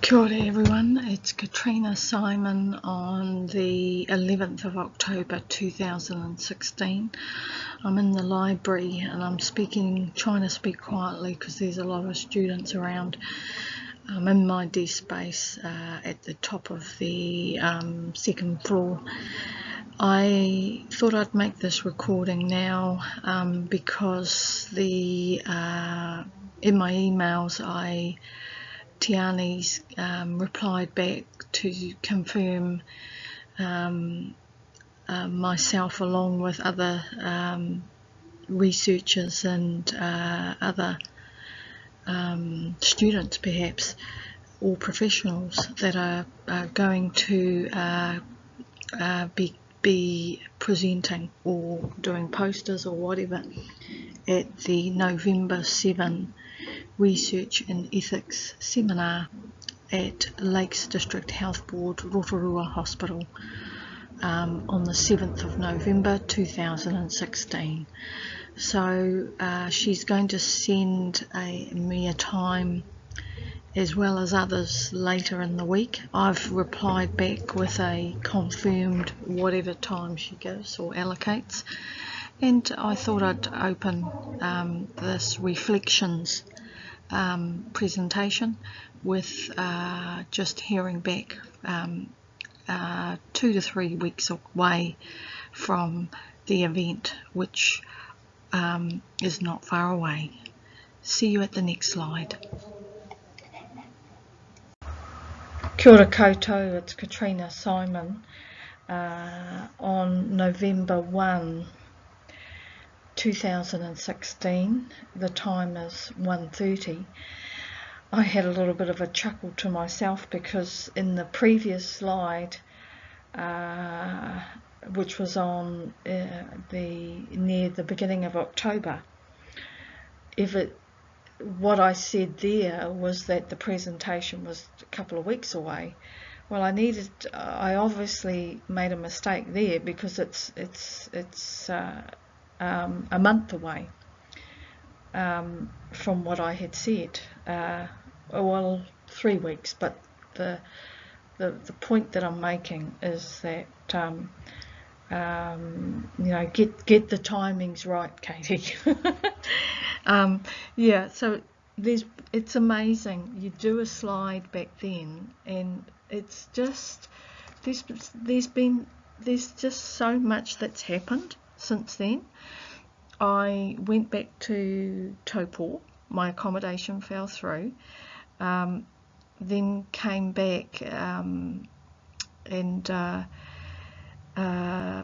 Kia ora everyone, it's Katrina Simon on the 11th of October 2016. I'm in the library and I'm trying to speak quietly because there's a lot of students around. I'm in my desk space at the top of the second floor. I thought I'd make this recording now because in my emails Tiani's replied back to confirm myself along with other researchers and other students perhaps, or professionals that are going to be presenting or doing posters or whatever at the November 7 Research in Ethics seminar at Lakes District Health Board, Rotorua Hospital on the 7th of November 2016. So she's going to send me a time as well as others later in the week. I've replied back with a confirmed whatever time she gives or allocates, and I thought I'd open this reflections presentation with just hearing back 2 to 3 weeks away from the event, which is not far away. See you at the next slide. Kia ora koutou, it's Katrina Simon on November 1, 2016. The time is 1:30. I had a little bit of a chuckle to myself because in the previous slide, which was on near the beginning of October, what I said there was that the presentation was a couple of weeks away. Well, I obviously made a mistake there because it's a month away from what I had said. Well, 3 weeks, but the point that I'm making is that get the timings right, Katie. Yeah, so it's amazing. You do a slide back then and it's just there's just so much that's happened since then. I went back to Taupo, my accommodation fell through, then came back and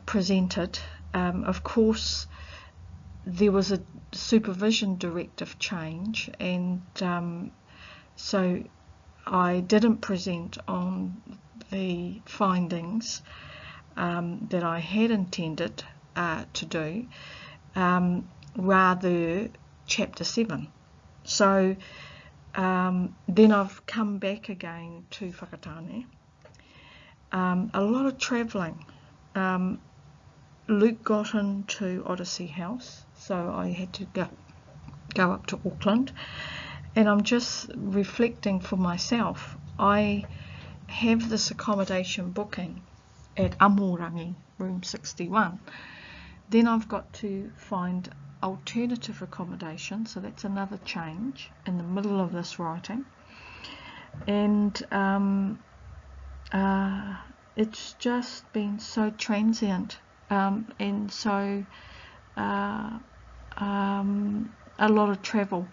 presented. Of course, there was a supervision directive change, and so I didn't present on the findings that I had intended to do, rather chapter 7. So then I've come back again to Whakatane. A lot of travelling. Luke got into Odyssey House, so I had to go up to Auckland, and I'm just reflecting for myself. I have this accommodation booking at Amorangi, room 61. Then I've got to find alternative accommodation, so that's another change in the middle of this writing. And it's just been so transient, and so a lot of travel.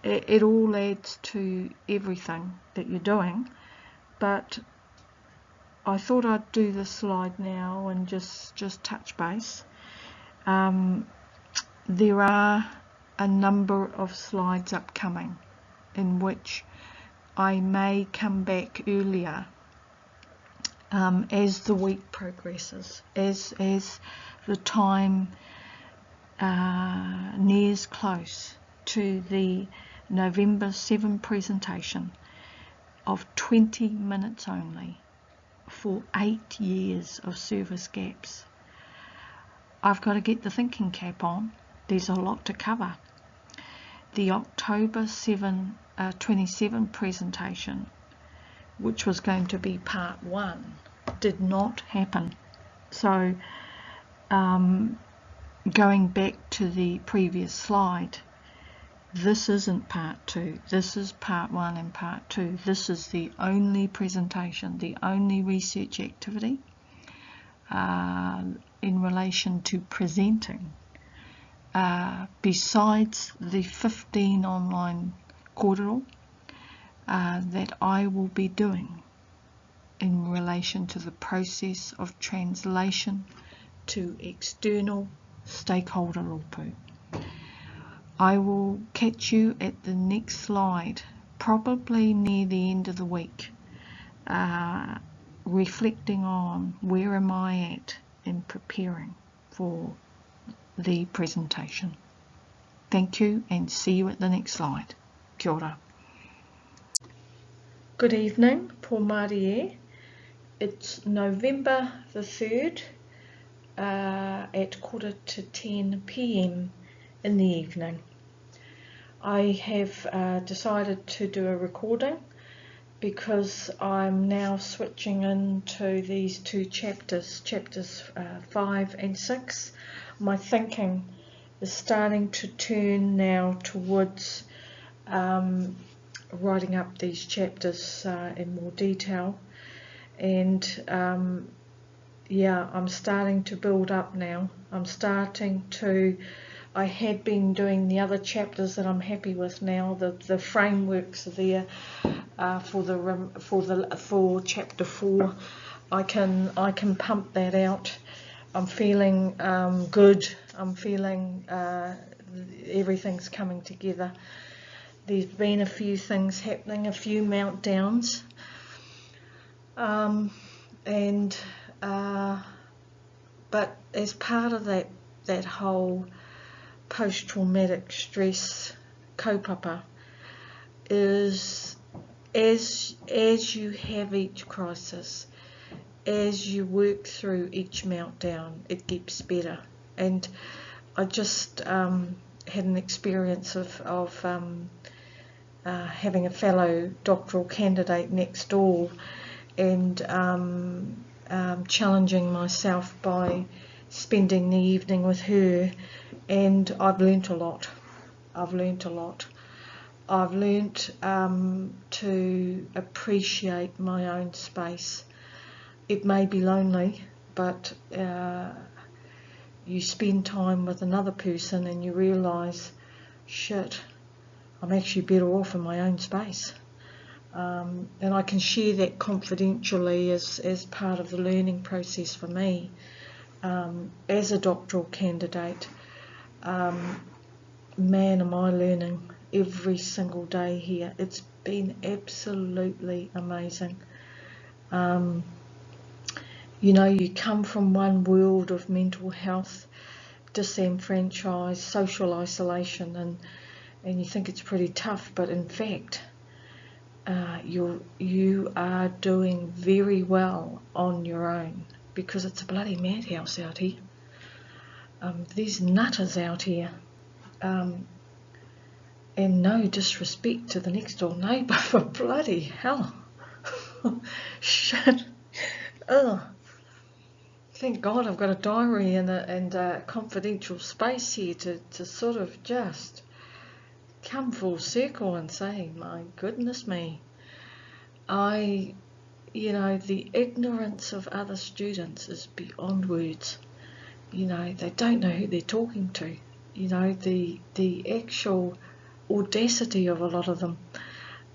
It all adds to everything that you're doing, but I thought I'd do this slide now and just touch base. There are a number of slides upcoming in which I may come back earlier as the week progresses, as the time nears close to the November 7 presentation of 20 minutes only for 8 years of service gaps. I've got to get the thinking cap on. There's a lot to cover. the October 27 presentation, which was going to be part 1, did not happen. So going back to the previous slide, this isn't part 2, this is part 1 and part 2. This is the only presentation, the only research activity in relation to presenting, besides the 15 online korero that I will be doing in relation to the process of translation to external stakeholder rōpū. I will catch you at the next slide, probably near the end of the week, reflecting on where am I at in preparing for the presentation. Thank you, and see you at the next slide. Kia ora. Good evening, Paul Māori e. It's November the 3rd at 9:45 PM in the evening. I have decided to do a recording because I'm now switching into these 2 chapters, chapters 5 and 6. My thinking is starting to turn now towards writing up these chapters in more detail, and yeah, I'm starting to build up now. I had been doing the other chapters that I'm happy with now. The frameworks are there for chapter 4. I can pump that out. I'm feeling good. I'm feeling everything's coming together. There's been a few things happening, a few meltdowns, but as part of that whole post-traumatic stress kaupapa is, as you have each crisis, as you work through each meltdown, it gets better. And I just had an experience of having a fellow doctoral candidate next door, and challenging myself by spending the evening with her, and I've learnt a lot. I've learnt to appreciate my own space. It may be lonely, but you spend time with another person and you realise, shit, I'm actually better off in my own space. And I can share that confidentially as part of the learning process for me as a doctoral candidate. Man, am I learning every single day here. It's been absolutely amazing. You know, you come from one world of mental health, disenfranchised, social isolation, and you think it's pretty tough, but in fact you are doing very well on your own, because it's a bloody madhouse out here. These nutters out here, and no disrespect to the next door neighbour, for bloody hell. Shit. Ugh. Thank God I've got a diary and a confidential space here to sort of just come full circle and say, my goodness me, you know, the ignorance of other students is beyond words. You know, they don't know who they're talking to. You know, the actual audacity of a lot of them.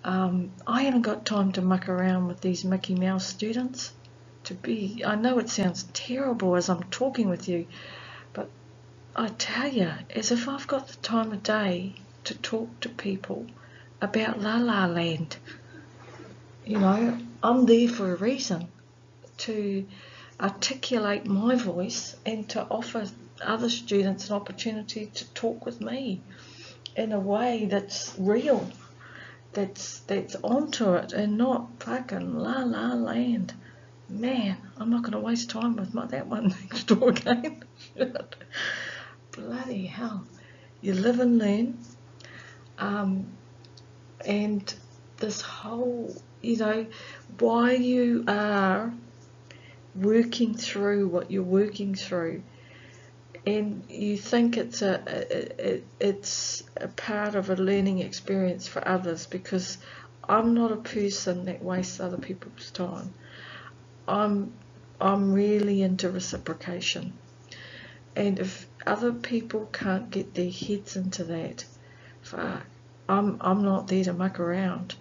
I haven't got time to muck around with these Mickey Mouse students. I know it sounds terrible as I'm talking with you, but I tell you, as if I've got the time of day to talk to people about La La Land. You know, I'm there for a reason, to articulate my voice and to offer other students an opportunity to talk with me in a way that's real, that's onto it, and not fucking La La Land. Man, I'm not going to waste time with that one next door again. Bloody hell. You live and learn. And this whole, why you are working through what you're working through, and you think it's a part of a learning experience for others, because I'm not a person that wastes other people's time. I'm really into reciprocation, and if other people can't get their heads into that, I'm not there to muck around.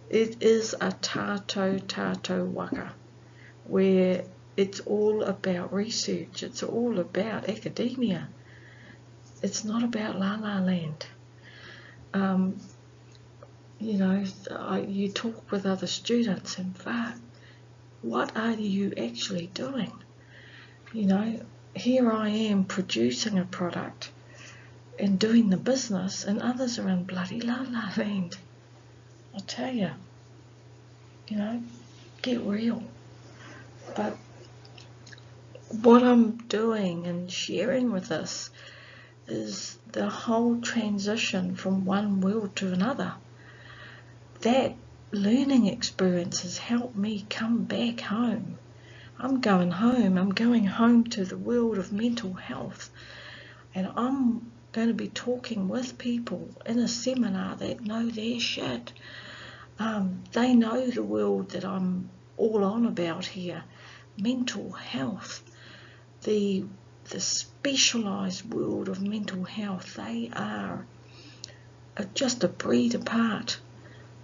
It is a tātou waka, where it's all about research, it's all about academia. It's not about la la land. You talk with other students and what are you actually doing? Here I am producing a product and doing the business, and others are in bloody la la land. I tell you, get real. But what I'm doing and sharing with us is the whole transition from one world to another. That learning experience has helped me come back home. I'm going home to the world of mental health, and I'm going to be talking with people in a seminar that know their shit. They know the world that I'm all on about here, mental health, the specialised world of mental health. They are just a breed apart.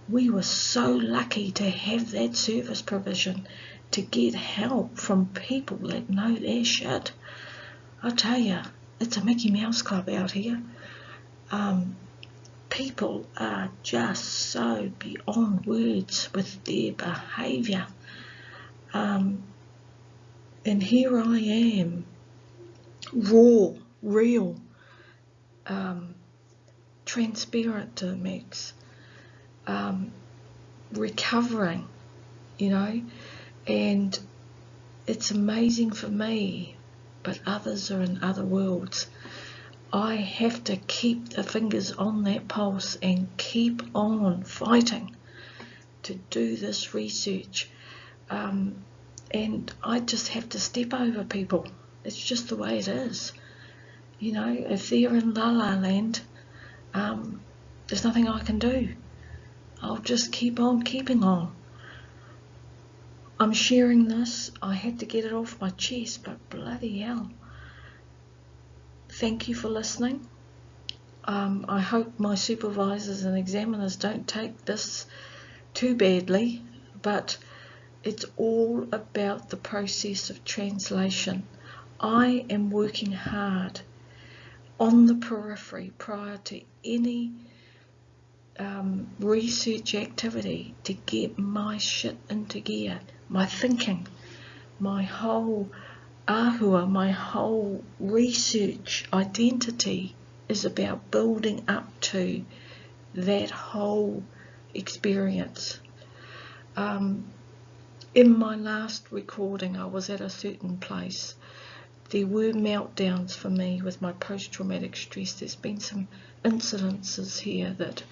We were so lucky to have that service provision, to get help from people that know their shit. I tell you, it's a Mickey Mouse Club out here. People are just so beyond words with their behaviour. And here I am, raw, real, transparent to the max, recovering, and it's amazing for me, but others are in other worlds. I have to keep the fingers on that pulse and keep on fighting to do this research, and I just have to step over people. It's just the way it is. If they're in la la land, there's nothing I can do. I'll just keep on keeping on. I'm sharing this. I had to get it off my chest, but bloody hell. Thank you for listening. I hope my supervisors and examiners don't take this too badly, but it's all about the process of translation. I am working hard on the periphery prior to any research activity to get my shit into gear. My thinking, my whole ahua, my whole research identity is about building up to that whole experience. In my last recording, I was at a certain place. There were meltdowns for me with my post-traumatic stress. There's been some incidences here that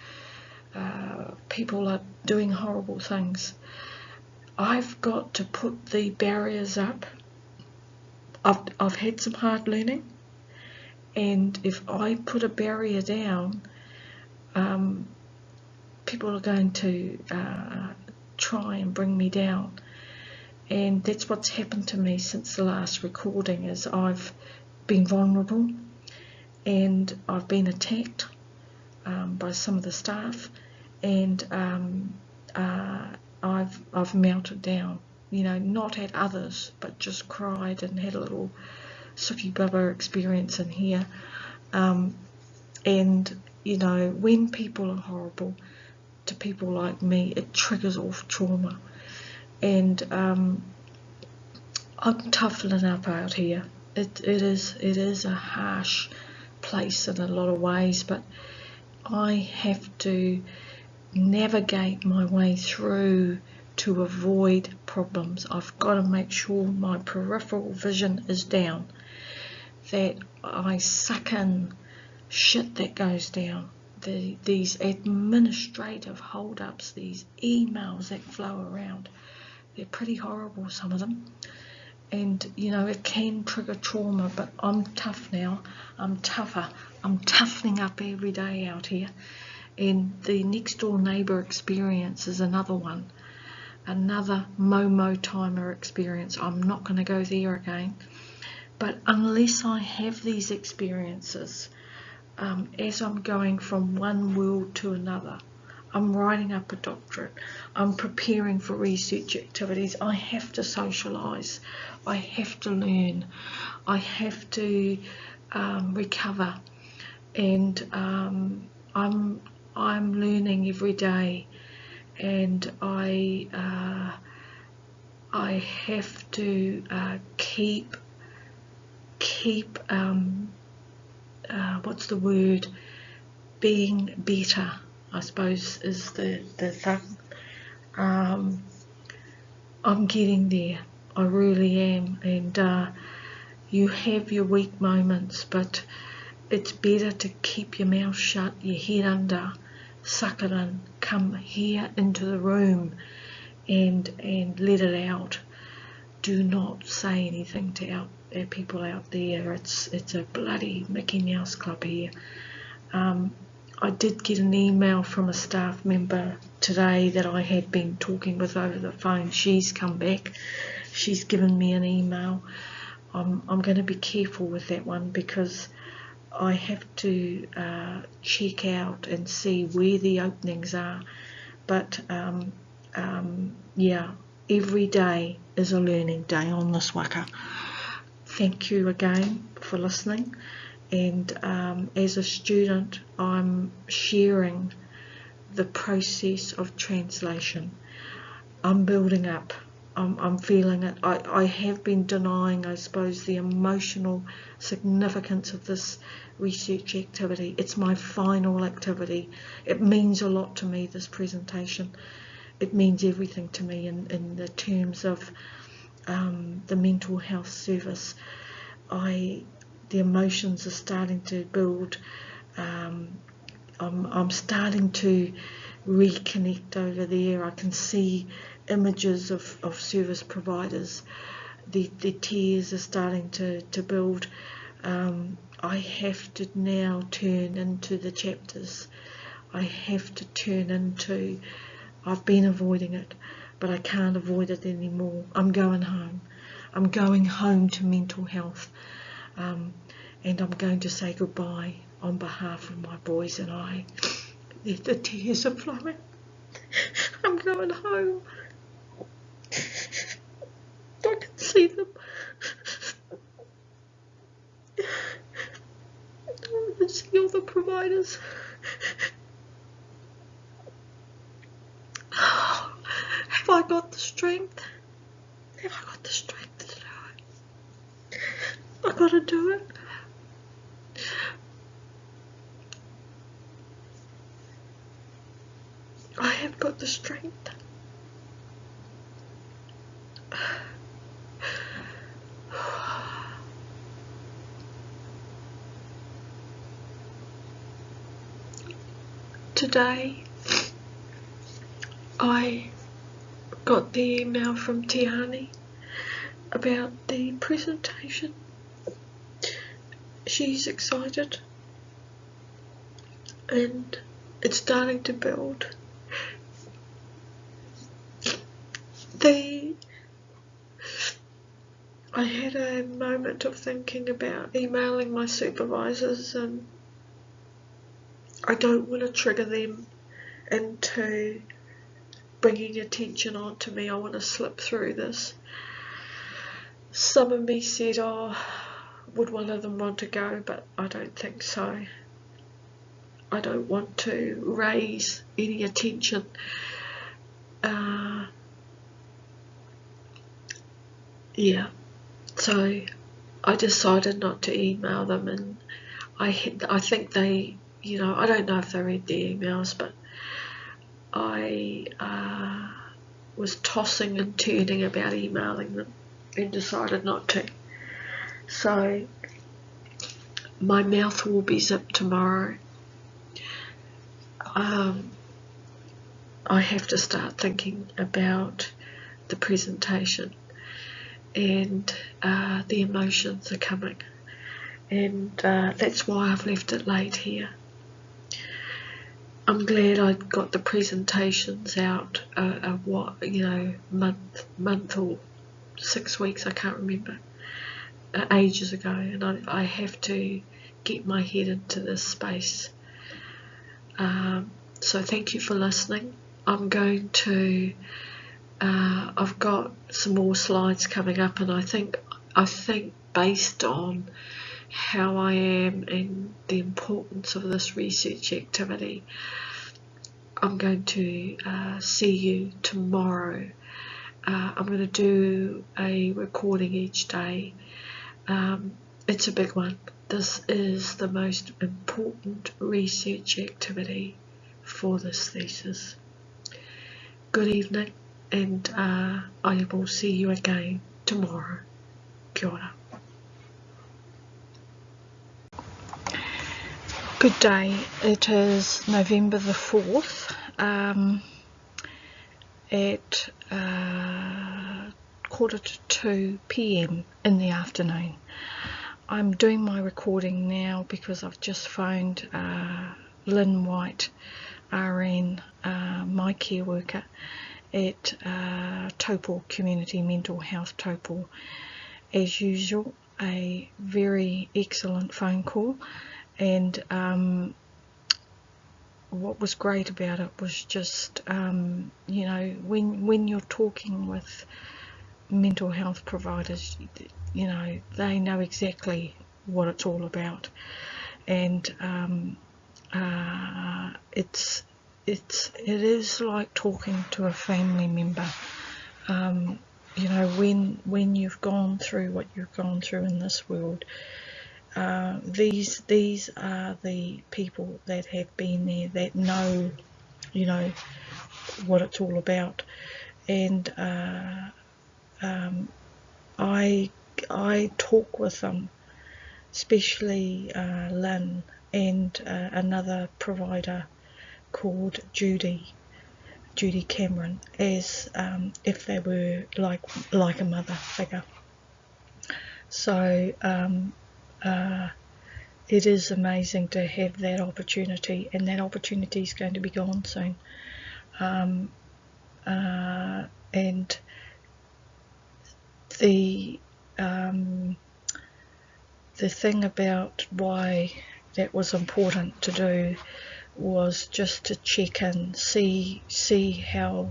people are doing horrible things. I've got to put the barriers up. I've had some hard learning, and if I put a barrier down, people are going to try and bring me down. And that's what's happened to me since the last recording, is I've been vulnerable and I've been attacked by some of the staff, and I've melted down, not at others, but just cried and had a little sookie bubba experience in here. And when people are horrible to people like me, it triggers off trauma. And I'm toughening up out here. It is a harsh place in a lot of ways, but I have to navigate my way through to avoid problems. I've got to make sure my peripheral vision is down, that I suck in shit that goes down, these administrative hold-ups, these emails that flow around. They're pretty horrible, some of them. And, you know, it can trigger trauma, but I'm tough now. I'm tougher. I'm toughening up every day out here. And the next door neighbour experience is another one. Another Momo timer experience. I'm not going to go there again. But unless I have these experiences, as I'm going from one world to another, I'm writing up a doctorate, I'm preparing for research activities, I have to socialise, I have to learn, I have to recover, and I'm learning every day, and I have to keep what's the word, being better, I suppose, is the thing. I'm getting there, I really am, and you have your weak moments, but it's better to keep your mouth shut, your head under, suck it in, come here into the room and let it out. Do not say anything to people out there. It's a bloody Mickey Mouse Club here. I did get an email from a staff member today that I had been talking with over the phone. She's come back. She's given me an email. I'm going to be careful with that one, because I have to check out and see where the openings are. But yeah, every day is a learning day on this waka. Thank you again for listening. And as a student, I'm sharing the process of translation. I'm building up. I'm feeling it. I have been denying, I suppose, the emotional significance of this research activity. It's my final activity. It means a lot to me, this presentation. It means everything to me in the terms of the mental health service. The emotions are starting to build. I'm starting to reconnect over there. I can see images of service providers. The tears are starting to build. I have to now turn into the chapters. I have to turn into, I've been avoiding it, but I can't avoid it anymore. I'm going home. I'm going home to mental health. And I'm going to say goodbye on behalf of my boys and I. The tears are flowing. I'm going home. I can see them. I can see all the providers. Have I got the strength? Have I got the strength to do it? I've got to do it. I have got the strength. Today, I got the email from Tiani about the presentation. She's excited, and it's starting to build. I had a moment of thinking about emailing my supervisors, and I don't want to trigger them into bringing attention onto me. I want to slip through this. Some of me said, oh, would one of them want to go? But I don't think so. I don't want to raise any attention. Yeah, so I decided not to email them, and I think they, you know, I don't know if they read the emails, but I was tossing and turning about emailing them and decided not to. So my mouth will be zipped tomorrow. I have to start thinking about the presentation, and the emotions are coming, and that's why I've left it late here. I'm glad I got the presentations out month or 6 weeks, I can't remember, ages ago, and I have to get my head into this space. So thank you for listening. I'm going to I've got some more slides coming up, and I think based on how I am and the importance of this research activity, I'm going to see you tomorrow. I'm going to do a recording each day. It's a big one. This is the most important research activity for this thesis. Good evening, and I will see you again tomorrow. Kia ora. Good day. It is November the 4th at 1:45 p.m. in the afternoon. I'm doing my recording now because I've just phoned Lynn White, RN, my care worker at Taupo Community Mental Health Taupo. As usual, a very excellent phone call, and what was great about it was just when you're talking with mental health providers, they know exactly what it's all about, and it is like talking to a family member. When you've gone through what you've gone through in this world, these are the people that have been there, that know what it's all about. And I talk with them, especially Lynn and another provider called Judy Cameron, as if they were like a mother figure. So it is amazing to have that opportunity, and that opportunity is going to be gone soon. And the thing about why that was important to do was just to check in, see how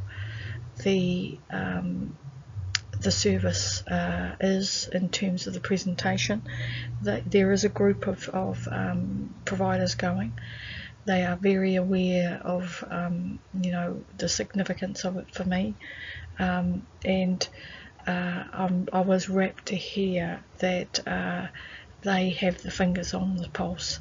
the service is in terms of the presentation. There is a group of providers going. They are very aware of the significance of it for me, and I was rapt to hear that they have the fingers on the pulse.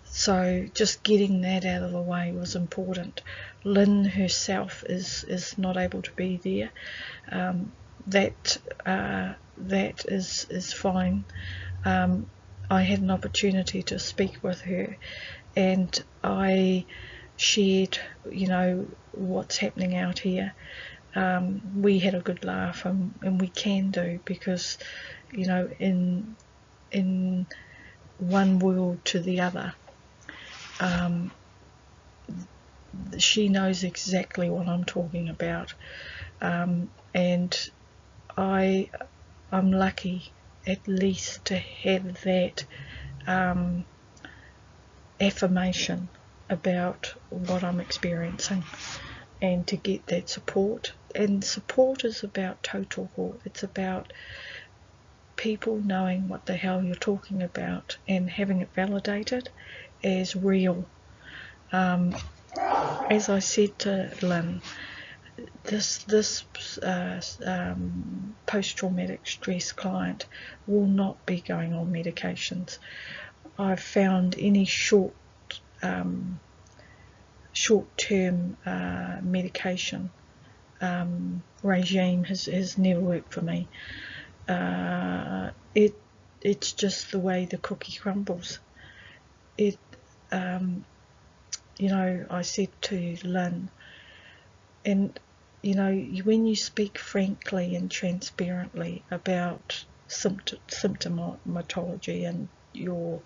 So just getting that out of the way was important. Lynn herself is not able to be there. That is fine. I had an opportunity to speak with her, and I shared what's happening out here. We had a good laugh, and we can do, because in one world to the other, she knows exactly what I'm talking about, and I'm lucky at least to have that affirmation about what I'm experiencing, and to get that support. And support is about tautoko. It's about people knowing what the hell you're talking about and having it validated as real. As I said to Lynn, this post-traumatic stress client will not be going on medications. I've found any short-term medication regime has never worked for me. it's just the way the cookie crumbles. It, you know, I said to Lynn, and you know, when you speak frankly and transparently about symptomatology and your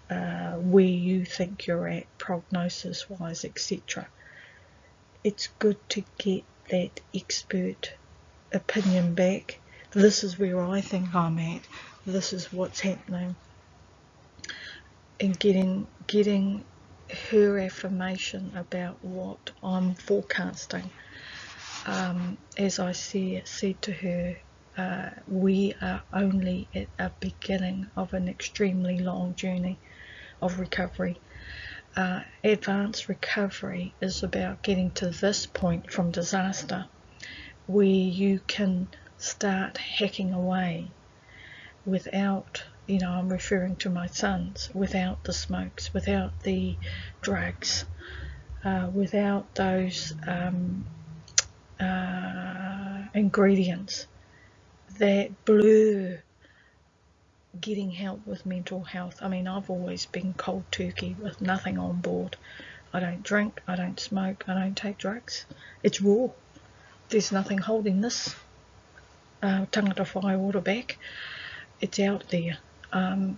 where you think you're at prognosis wise, etc., it's good to get that expert opinion back. This is where I think I'm at, this is what's happening, and getting her affirmation about what I'm forecasting. As I said to her, we are only at a beginning of an extremely long journey of recovery. Advanced recovery is about getting to this point from disaster where you can start hacking away without, you know, I'm referring to my sons, without the smokes, without the drugs, without those ingredients that blur getting help with mental health. I mean, I've always been cold turkey with nothing on board. I don't drink, I don't smoke, I don't take drugs. It's raw. There's nothing holding this tangata whai water back. It's out there. And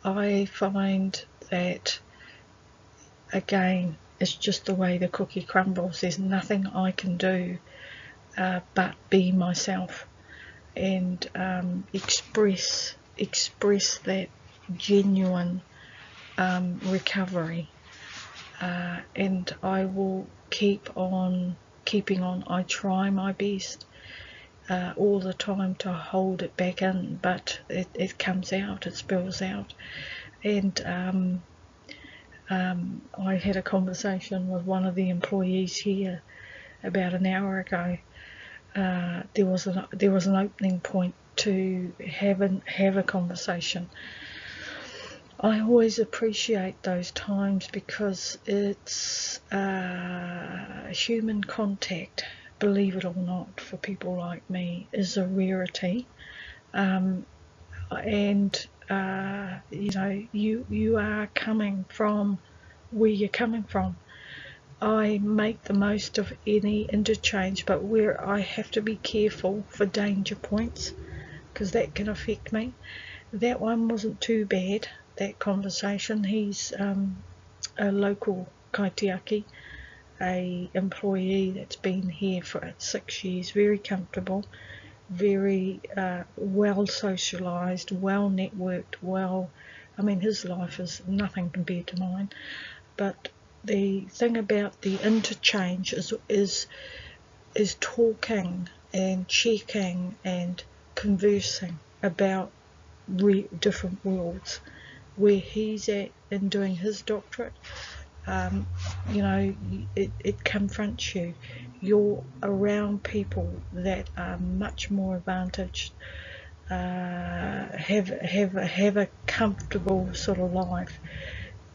I find that, again, it's just the way the cookie crumbles. There's nothing I can do but be myself and express that genuine recovery, and I will keep on keeping on. I try my best all the time to hold it back in, but it comes out, it spills out. And I had a conversation with one of the employees here about an hour ago. There was an opening point to have a conversation. I always appreciate those times because it's human contact, believe it or not, for people like me, is a rarity. And you know, you are coming from where you're coming from. I make the most of any interchange, but where I have to be careful for danger points, because that can affect me. That one wasn't too bad, that conversation. He's a local kaitiaki, a employee that's been here for 6 years, very comfortable, very well socialised, well networked, I mean, his life is nothing compared to mine. But the thing about the interchange is talking and checking and conversing about different worlds. Where he's at in doing his doctorate, you know, it confronts you. You're around people that are much more advantaged, have a comfortable sort of life,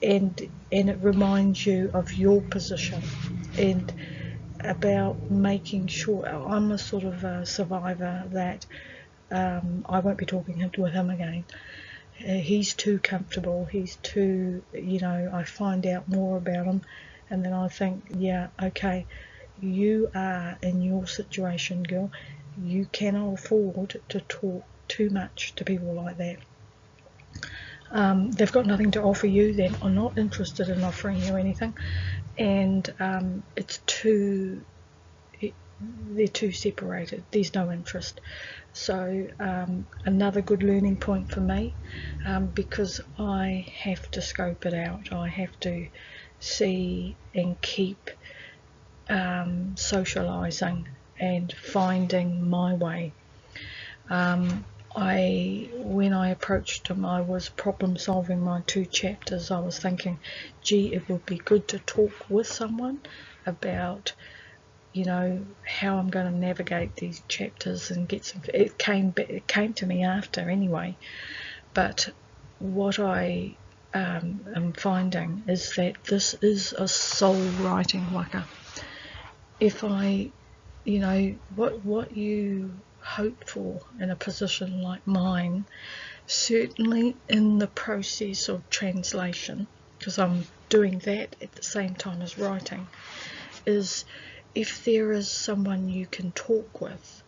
and it reminds you of your position and about making sure. I'm a sort of a survivor that I won't be talking with him again. He's too comfortable, he's too, you know, I find out more about him and then I think, yeah, okay, you are in your situation, girl, you cannot afford to talk too much to people like that. They've got nothing to offer you, they're not interested in offering you anything, and they're too separated, there's no interest. So another good learning point for me, because I have to scope it out, I have to see and keep socialising and finding my way. When I approached him, I was problem solving my 2 chapters. I was thinking, gee, it would be good to talk with someone about, you know, how I'm going to navigate these chapters and get some. It came to me after anyway, but what I am finding is that this is a soul writing waka. If I, you know, what you hoped for in a position like mine, certainly in the process of translation, because I'm doing that at the same time as writing, is if there is someone you can talk with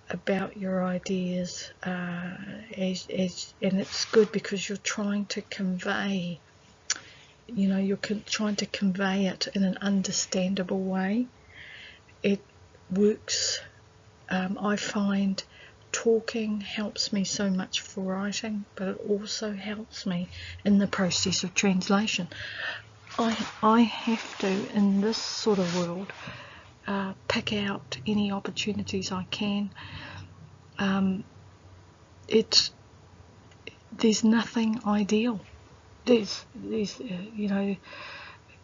about your ideas, and it's good because you're trying to convey, you're trying to convey it in an understandable way. It works. I find talking helps me so much for writing, but it also helps me in the process of translation. I have to, in this sort of world, pick out any opportunities I can. There's nothing ideal. There's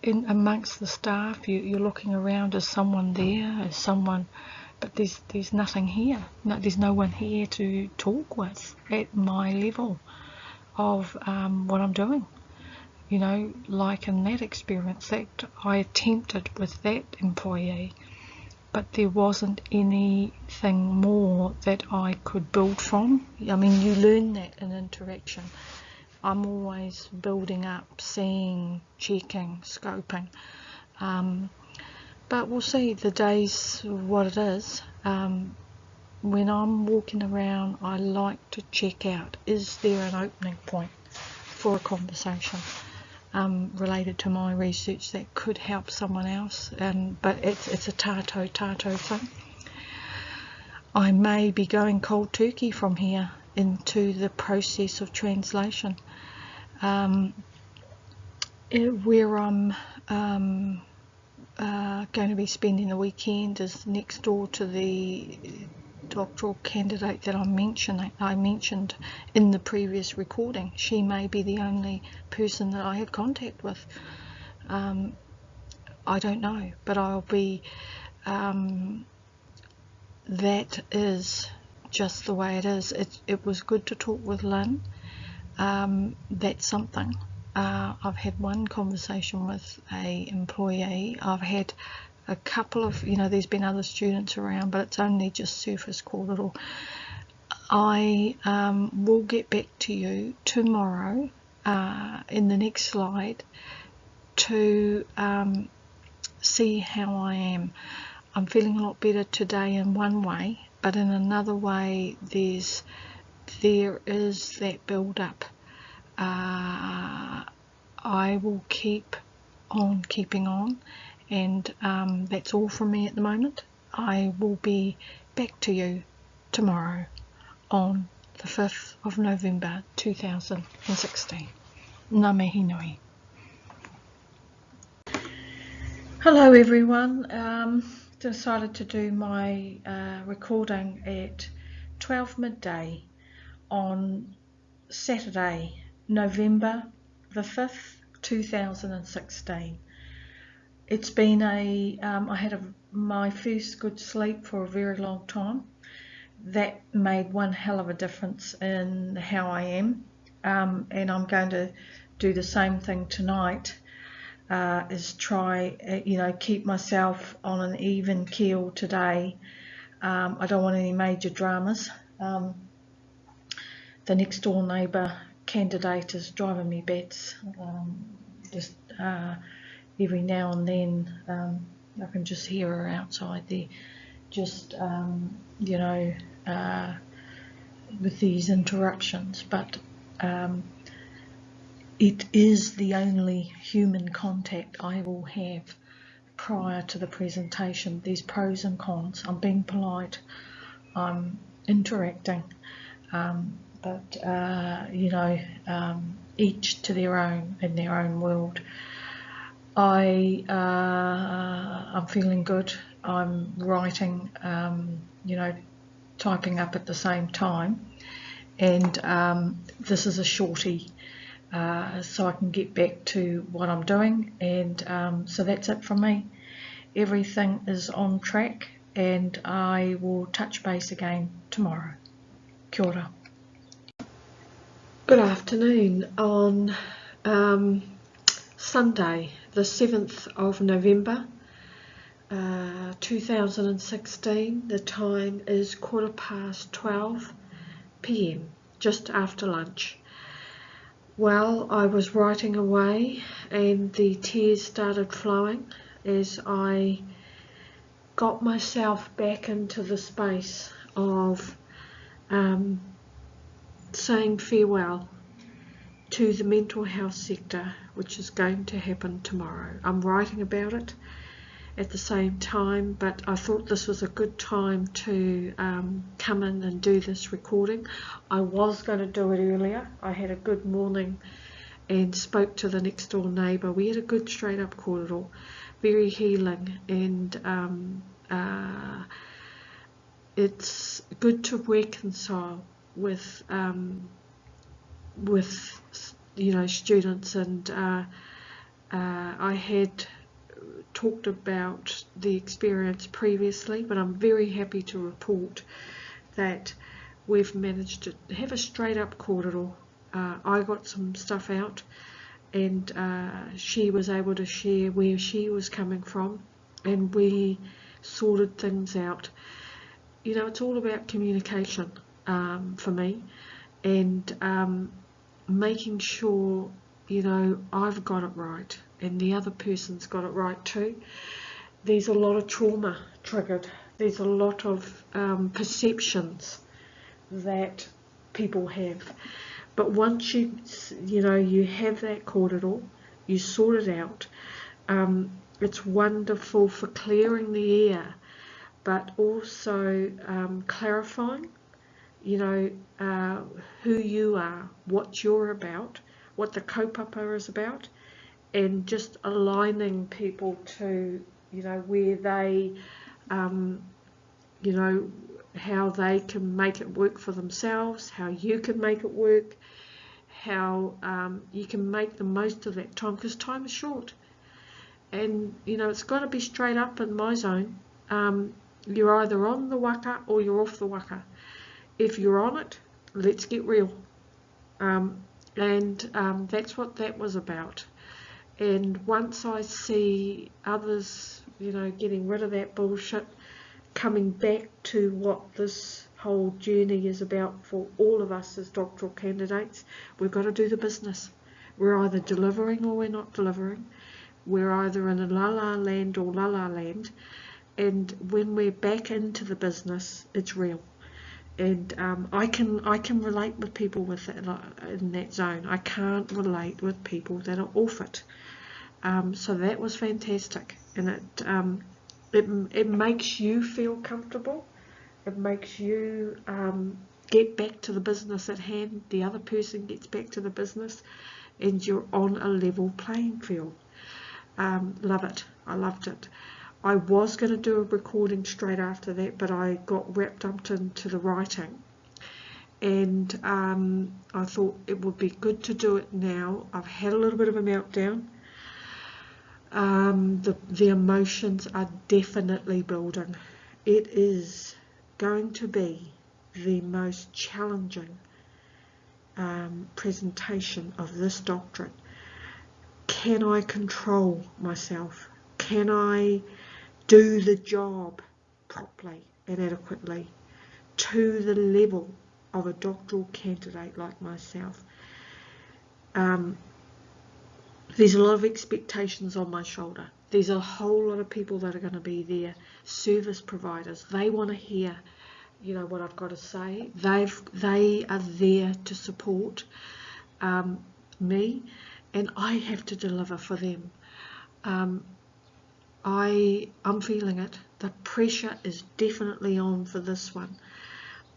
in amongst the staff, you're looking around, is someone there, is someone, but there's nothing here. No, there's no one here to talk with at my level of what I'm doing. Like in that experience that I attempted with that employee, but there wasn't anything more that I could build from. I mean, you learn that in interaction. I'm always building up, seeing, checking, scoping. But we'll see. The day's what it is. When I'm walking around, I like to check out, is there an opening point for a conversation related to my research that could help someone else, but it's a tato thing. I may be going cold turkey from here into the process of translation. Where I'm going to be spending the weekend is next door to the doctoral candidate that I mentioned in the previous recording. She may be the only person that I have contact with. I don't know, but I'll be, that is just the way it is. It was good to talk with Lynn. That's something. I've had one conversation with a employee. I've had a couple of, there's been other students around, but it's only just surface level. I will get back to you tomorrow in the next slide to see how I am. I'm feeling a lot better today in one way, but in another way there is that build up. I will keep on keeping on, and that's all from me at the moment. I will be back to you tomorrow on the 5th of November 2016. Ngā mihi nui. Hello everyone. Decided to do my recording at 12 midday on Saturday, November the 5th, 2016. It's been I had my first good sleep for a very long time. That made one hell of a difference in how I am, and I'm going to do the same thing tonight, is try, keep myself on an even keel today. I don't want any major dramas. The next door neighbour candidate is driving me bats. Just every now and then I can just hear her outside there, just with these interruptions, but it is the only human contact I will have prior to the presentation. There's pros and cons. I'm being polite, I'm interacting, but each to their own in their own world. I'm feeling good. I'm writing, typing up at the same time, and this is a shortie, so I can get back to what I'm doing, and so that's it from me. Everything is on track, and I will touch base again tomorrow. Kia ora. Good afternoon. On Sunday, the 7th of November, 2016. The time is 12:15 p.m, just after lunch. Well, I was writing away and the tears started flowing as I got myself back into the space of saying farewell to the mental health sector, which is going to happen tomorrow. I'm writing about it at the same time, but I thought this was a good time to come in and do this recording. I was going to do it earlier. I had a good morning and spoke to the next door neighbour. We had a good straight up korero, very healing, and it's good to reconcile with students, and I had talked about the experience previously, but I'm very happy to report that we've managed to have a straight up korero. I got some stuff out, and she was able to share where she was coming from, and we sorted things out. It's all about communication for me, and making sure I've got it right and the other person's got it right too. There's a lot of trauma triggered. There's a lot of perceptions that people have, but once you have that korero, you sort it out. It's wonderful for clearing the air, but also clarifying who you are, what you're about, what the kaupapa is about, and just aligning people to where they how they can make it work for themselves, how you can make it work, how you can make the most of that time, because time is short, and it's got to be straight up in my zone. You're either on the waka or you're off the waka. If you're on it, let's get real. And that's what that was about. And once I see others, getting rid of that bullshit, coming back to what this whole journey is about for all of us as doctoral candidates, we've got to do the business. We're either delivering or we're not delivering. We're either in a la-la land or la-la land. And when we're back into the business, it's real. And I can relate with people with that, in that zone. I can't relate with people that are off it. So that was fantastic, and it makes you feel comfortable. It makes you get back to the business at hand. The other person gets back to the business, and you're on a level playing field. Love it. I loved it. I was going to do a recording straight after that, but I got wrapped up into the writing, and I thought it would be good to do it now. I've had a little bit of a meltdown. The emotions are definitely building. It is going to be the most challenging presentation of this doctorate. Can I control myself? Can I do the job properly and adequately to the level of a doctoral candidate like myself? There's a lot of expectations on my shoulder. There's a whole lot of people that are going to be there, service providers. They want to hear, what I've got to say. They are there to support me, and I have to deliver for them. I'm feeling it. The pressure is definitely on for this one.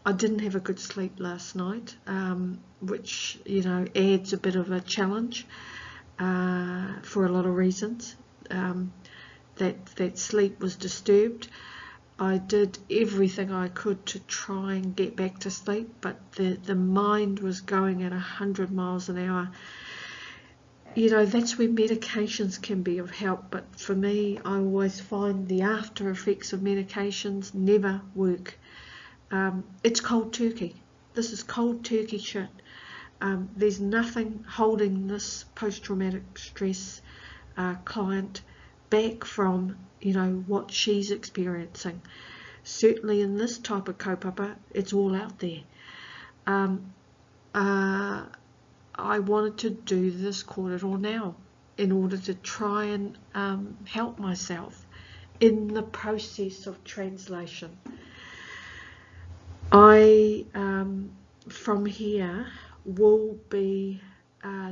I didn't have a good sleep last night, which adds a bit of a challenge for a lot of reasons. That sleep was disturbed. I did everything I could to try and get back to sleep, but the mind was going at 100 miles an hour. That's where medications can be of help, but for me, I always find the after effects of medications never work. It's cold turkey. This is cold turkey shit. There's nothing holding this post-traumatic stress client back from, you know, what she's experiencing. Certainly in this type of kaupapa, it's all out there. I wanted to do this korero now in order to try and help myself in the process of translation. I, from here, will be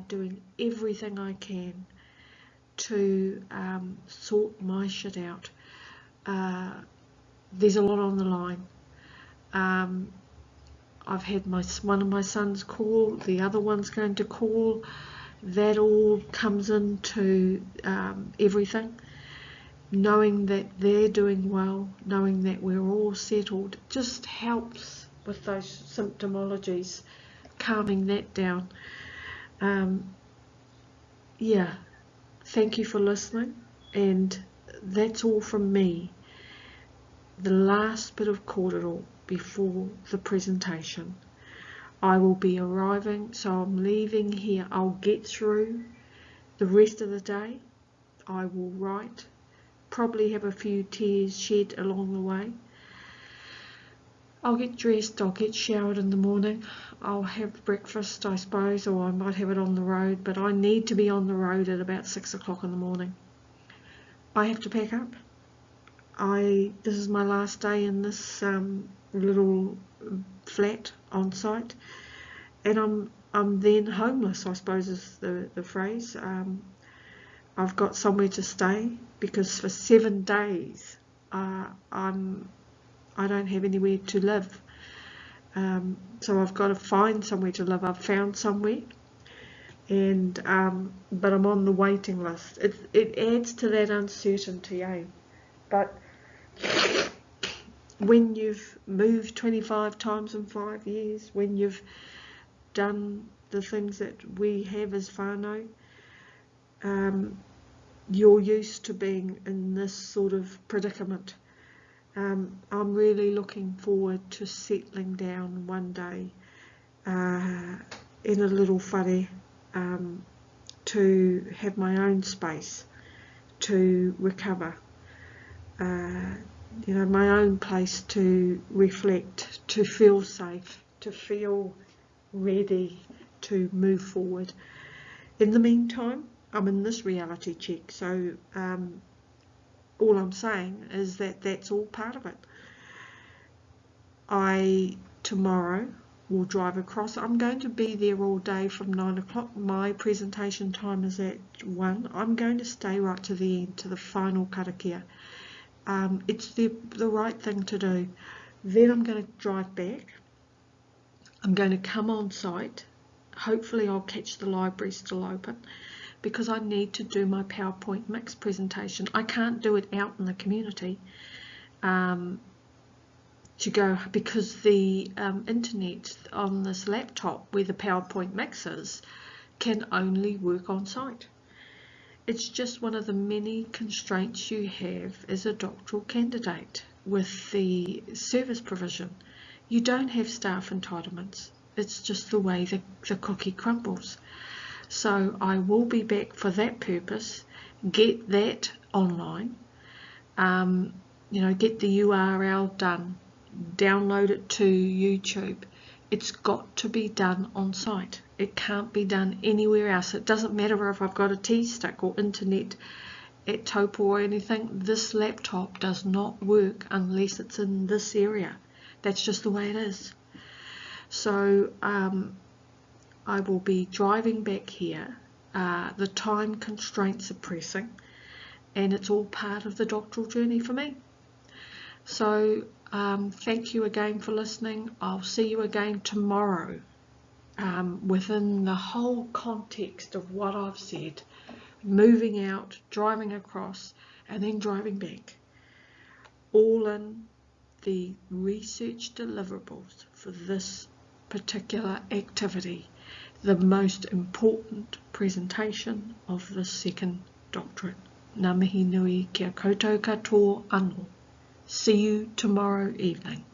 doing everything I can to sort my shit out. There's a lot on the line. I've had one of my sons call, the other one's going to call. That all comes into everything. Knowing that they're doing well, knowing that we're all settled, just helps with those symptomologies, calming that down. Yeah, thank you for listening, and that's all from me. The last bit of korero before the presentation. I will be arriving, so I'm leaving here. I'll get through the rest of the day. I will write, probably have a few tears shed along the way. I'll get dressed, I'll get showered in the morning, I'll have breakfast, I suppose, or I might have it on the road, but I need to be on the road at about 6 o'clock in the morning. I have to pack up. This is my last day in this little flat on site, and I'm then homeless, I suppose is the phrase. I've got somewhere to stay because for 7 days I don't have anywhere to live, so I've got to find somewhere to live. I've found somewhere, and but I'm on the waiting list. It adds to that uncertainty, eh? But when you've moved 25 times in 5 years, when you've done the things that we have as whānau, you're used to being in this sort of predicament. I'm really looking forward to settling down one day in a little whare, to have my own space to recover, you know, my own place to reflect, to feel safe, to feel ready to move forward. In the meantime, I'm in this reality check, so all I'm saying is that that's all part of it. Tomorrow will drive across. I'm going to be there all day from 9 o'clock. My presentation time is at 1. I'm going to stay right to the end, to the final karakia. It's the right thing to do. Then I'm going to drive back. I'm going to come on site. Hopefully I'll catch the library still open, because I need to do my PowerPoint mix presentation. I can't do it out in the community because the internet on this laptop where the PowerPoint mix is can only work on site. It's just one of the many constraints you have as a doctoral candidate with the service provision. You don't have staff entitlements. It's just the way the cookie crumbles. So I will be back for that purpose. Get that online, you know, get the URL done, download it to YouTube. It's got to be done on site. It can't be done anywhere else. It doesn't matter if I've got a T-stick or internet at Taupo or anything. This laptop does not work unless it's in this area. That's just the way it is. So I will be driving back here. The time constraints are pressing, and it's all part of the doctoral journey for me. So thank you again for listening. I'll see you again tomorrow within the whole context of what I've said, moving out, driving across, and then driving back, all in the research deliverables for this particular activity, the most important presentation of the second doctorate. Ngā mihi nui kia koutou katoa anō. See you tomorrow evening.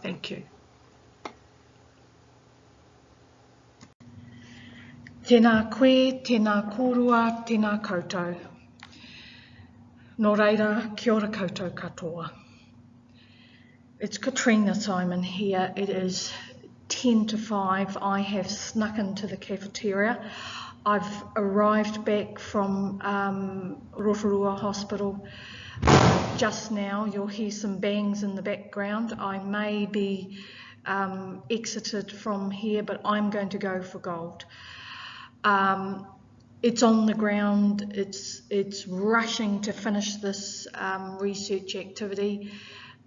Thank you. Tēnā koe, tēnā kōrua, tēnā koutou. Nō reira, kia ora koutou katoa. It's Katrina Simon here. It is 10 to 5. I have snuck into the cafeteria. I've arrived back from Rotorua Hospital just now. You'll hear some bangs in the background. I may be exited from here, but I'm going to go for gold. It's on the ground. It's rushing to finish this research activity.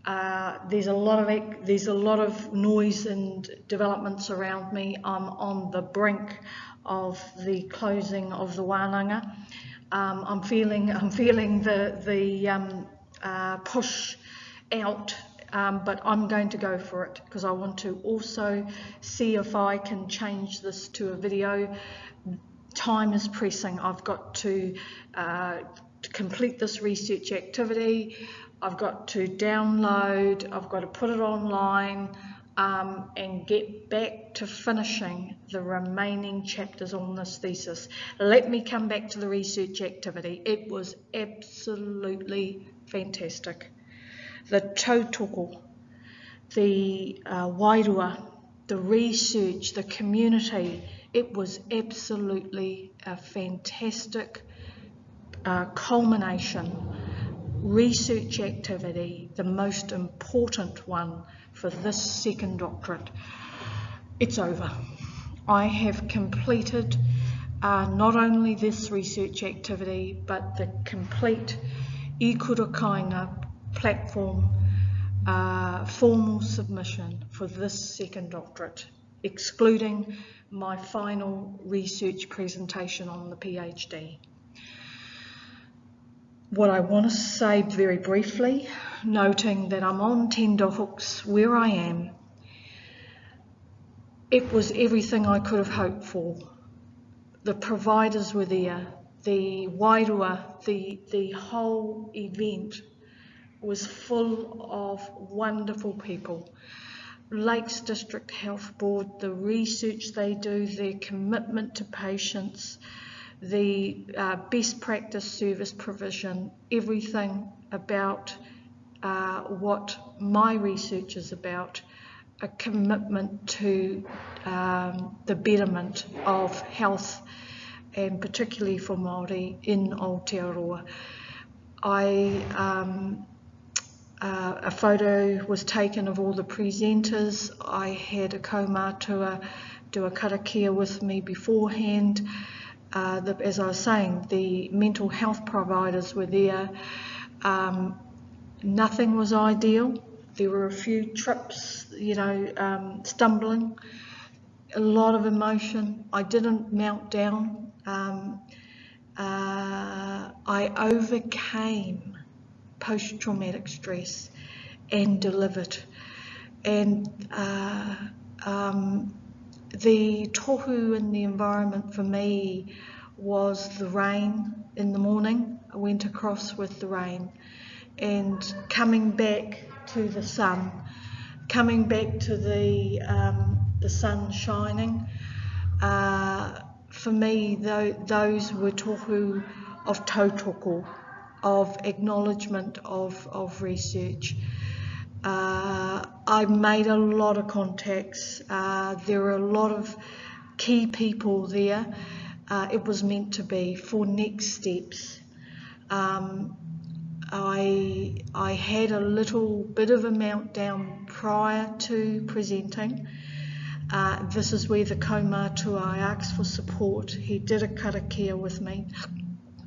There's a lot of noise and developments around me. I'm on the brink of the closing of the wānanga. I'm feeling the push out, but I'm going to go for it because I want to also see if I can change this to a video. Time is pressing. I've got to complete this research activity. I've got to download, I've got to put it online and get back to finishing the remaining chapters on this thesis. Let me come back to the research activity. It was absolutely fantastic. The tautoko, the wairua, the research, the community, it was absolutely a fantastic culmination. Research activity, the most important one for this second doctorate. It's over. I have completed not only this research activity, but the complete Ikurakainga platform formal submission for this second doctorate, excluding my final research presentation on the PhD. What I want to say very briefly, noting that I'm on tenterhooks where I am, it was everything I could have hoped for. The providers were there, the wairua, the whole event was full of wonderful people. Lakes District Health Board, the research they do, their commitment to patients, the best practice service provision, everything about what my research is about, a commitment to the betterment of health, and particularly for Māori in Aotearoa. A photo was taken of all the presenters. I had a kaumātua do a karakia with me beforehand. As I was saying, the mental health providers were there. Nothing was ideal. There were a few trips, stumbling, a lot of emotion. I didn't melt down. I overcame post-traumatic stress and delivered. And the tohu in the environment for me was the rain in the morning. I went across with the rain and coming back to the sun, coming back to the sun shining. For me, those were tohu of tautoko, of acknowledgement of research. I made a lot of contacts. There were a lot of key people there. It was meant to be for next steps. I had a little bit of a meltdown prior to presenting. This is where the kaumātua, I asked for support. He did a karakia with me.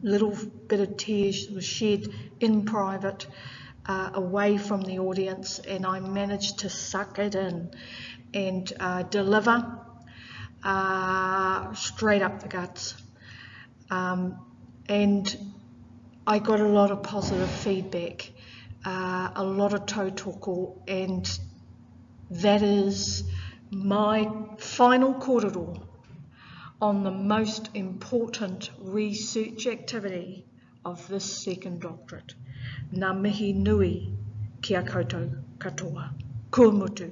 Little bit of tears was shed in private, away from the audience, and I managed to suck it in and deliver straight up the guts. And I got a lot of positive feedback, a lot of tautoko, and that is my final korero on the most important research activity of this second doctorate. Ngā mihi nui ki a koutou katoa. Kua mutu.